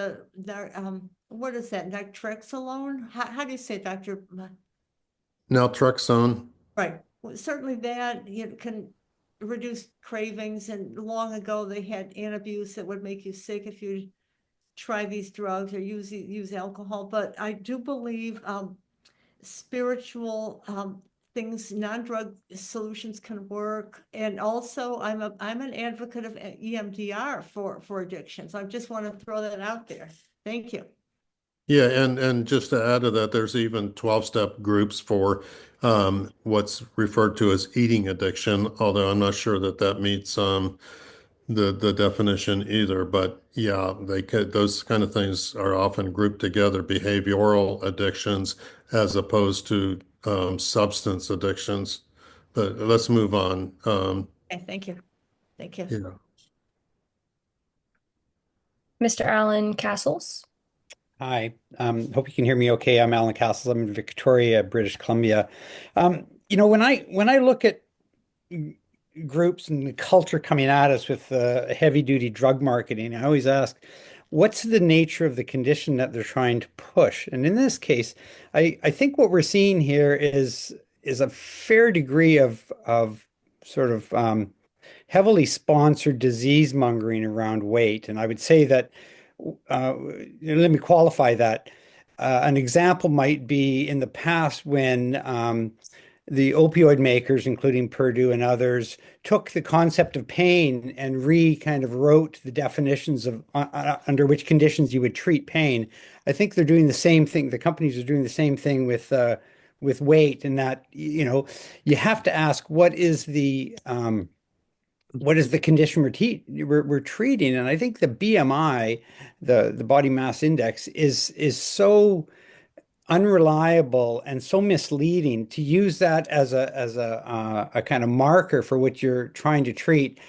what is that, naltrexone? How do you say it, Dr.? Naltrexone. Right. Well, certainly that can reduce cravings. And long ago, they had antabuse that would make you sick if you try these drugs or use alcohol. But I do believe spiritual things, non-drug solutions can work. And also I'm an advocate of EMDR for addiction. So I just want to throw that out there. Thank you. Yeah, and just to add to that, there's even 12-step groups for what's referred to as eating addiction, although I'm not sure that that meets the definition either. But yeah, those kind of things are often grouped together, behavioral addictions as opposed to substance addictions. But let's move on. Okay, thank you. Thank you. Yeah. Mr. Alan Castles. Hi, hope you can hear me okay. I'm Alan Castles. I'm in Victoria, British Columbia. When I look at groups and the culture coming at us with heavy duty drug marketing, I always ask, what's the nature of the condition that they're trying to push? And in this case, I think what we're seeing here is a fair degree of sort of heavily sponsored disease mongering around weight. And I would say that, let me qualify that. An example might be in the past when the opioid makers, including Purdue and others, took the concept of pain and kind of wrote the definitions of under which conditions you would treat pain. I think they're doing the same thing. The companies are doing the same thing with weight, and that you have to ask what is the condition we're treating. And I think the BMI, the body mass index, is so unreliable and so misleading. To use that as a kind of marker for what you're trying to treat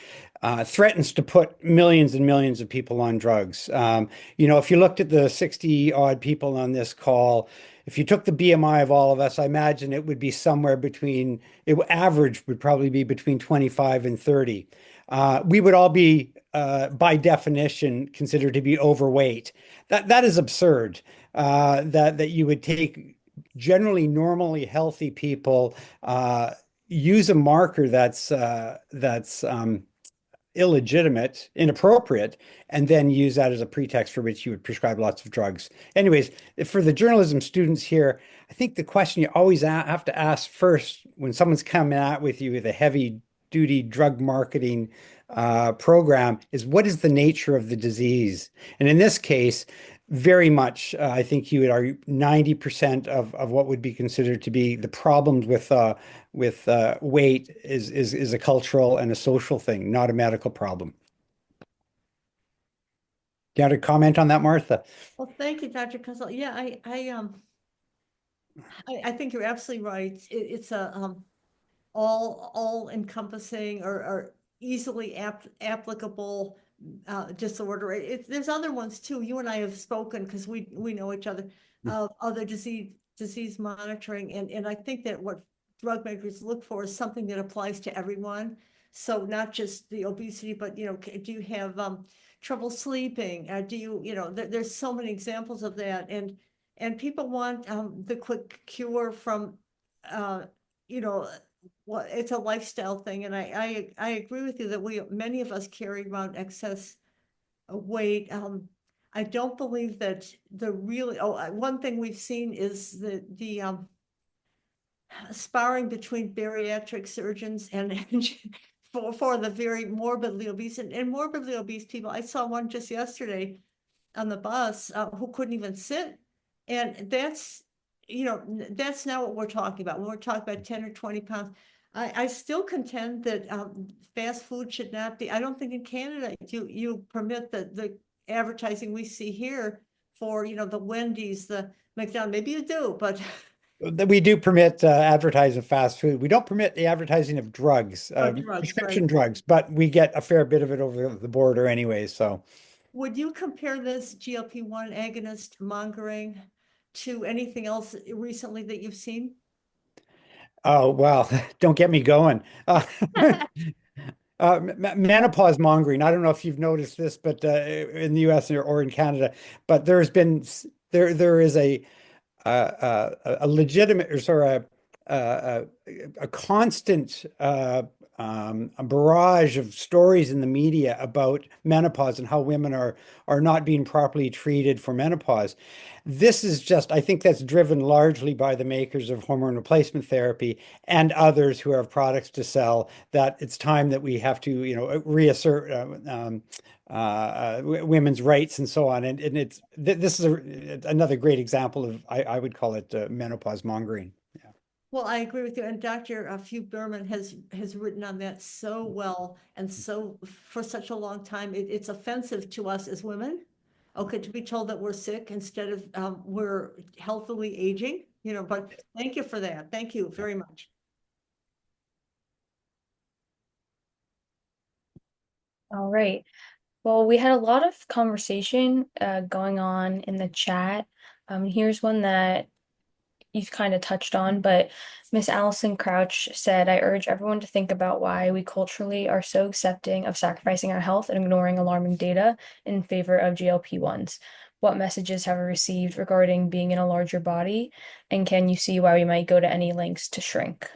threatens to put millions and millions of people on drugs. If you looked at the 60 odd people on this call, if you took the BMI of all of us, I imagine it would be somewhere between, average would probably be between 25 and 30. We would all be, by definition, considered to be overweight. That is absurd. That you would take generally normally healthy people, use a marker that's illegitimate, inappropriate, and then use that as a pretext for which you would prescribe lots of drugs. Anyways, for the journalism students here, I think the question you always have to ask first when someone's coming out with you with a heavy duty drug marketing program is, what is the nature of the disease? And in this case, very much, I think you would argue 90% of what would be considered to be the problems with weight is a cultural and a social thing, not a medical problem. you want to comment on that, Martha? Well, thank you, Dr. Cussell. Yeah, I think you're absolutely right. It's a all encompassing or easily applicable disorder. There's other ones too. You and I have spoken because we know each other of other disease monitoring, and I think that what drug makers look for is something that applies to everyone. So not just the obesity, but do you have trouble sleeping? Do there's so many examples of that, and people want the quick cure from you know well, it's a lifestyle thing, and I agree with you that many of us carry around excess weight. I don't believe that one thing we've seen is the sparring between bariatric surgeons and for the very morbidly obese and morbidly obese people. I saw one just yesterday on the bus who couldn't even sit, and that's not what we're talking about. When we're talking about 10 or 20 pounds, I still contend that fast food should not be. I don't think in Canada you permit the advertising we see here for the Wendy's, the McDonald's. Maybe you do, but We do permit advertising of fast food. We don't permit the advertising of drugs, drugs, prescription right? drugs, but we get a fair bit of it over the border anyway. So, Would you compare this GLP-1 agonist mongering to anything else recently that you've seen? oh well, don't get me going. Menopause mongering. I don't know if you've noticed this, but in the U.S. or in Canada, but there is a legitimate or sort of a constant a barrage of stories in the media about menopause and how women are not being properly treated for menopause. This is just, I think that's driven largely by the makers of hormone replacement therapy and others who have products to sell, that it's time that we have to, reassert women's rights and so on. And this is another great example of, I would call it menopause mongering. Yeah. Well, I agree with you. And Dr. Hugh Berman has written on that so well and so for such a long time. It's offensive to us as women. Okay, to be told that we're sick instead of we're healthily aging, but thank you for that. Thank you very much. All right. Well, we had a lot of conversation going on in the chat. Here's one that you've kind of touched on, but Miss Allison Crouch said, I urge everyone to think about why we culturally are so accepting of sacrificing our health and ignoring alarming data in favor of GLP-1s. What messages have we received regarding being in a larger body? And can you see why we might go to any lengths to shrink?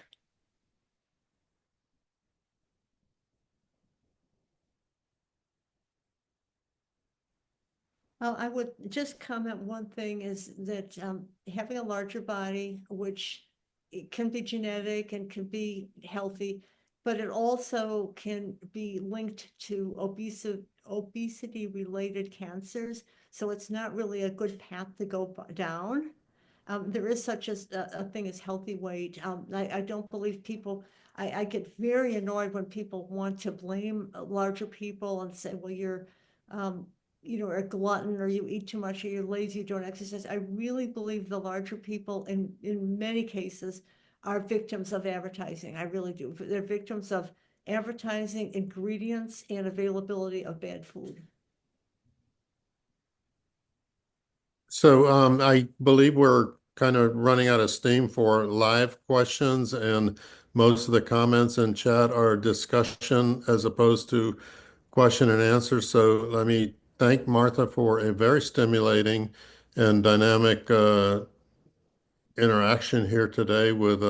I would just comment one thing is that having a larger body, which it can be genetic and can be healthy, but it also can be linked to obesity related cancers. So it's not really a good path to go down. There is such a thing as healthy weight. I don't believe people, I get very annoyed when people want to blame larger people and say, well, you're, a glutton or you eat too much or you're lazy, you don't exercise. I really believe the larger people in many cases are victims of advertising. I really do. They're victims of advertising, ingredients, and availability of bad food. So I believe we're kind of running out of steam for live questions, and most of the comments in chat are discussion as opposed to question and answer. So let me thank Martha for a very stimulating and dynamic interaction here today with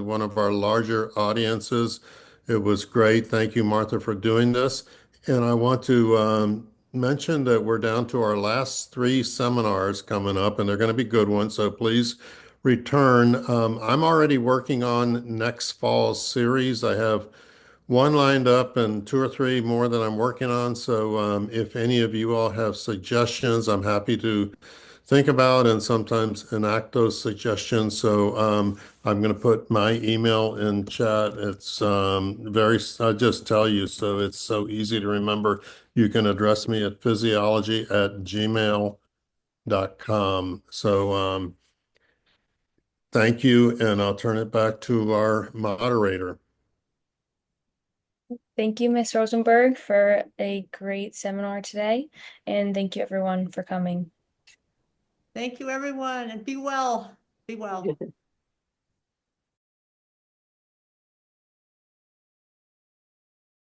one of our larger audiences. It was great. Thank you, Martha, for doing this. And I want to mention that we're down to our last 3 seminars coming up, and they're going to be good ones. So please return. I'm already working on next fall's series. I have one lined up and 2 or 3 more that I'm working on. So if any of you all have suggestions, I'm happy to think about and sometimes enact those suggestions. So I'm going to put my email in chat. It's I'll just tell you, so it's so easy to remember. You can address me at physiology@gmail.com. So thank you, and I'll turn it back to our moderator. Thank you, Ms. Rosenberg, for a great seminar today, and thank you everyone for coming. Thank you, everyone, and be well. Be well.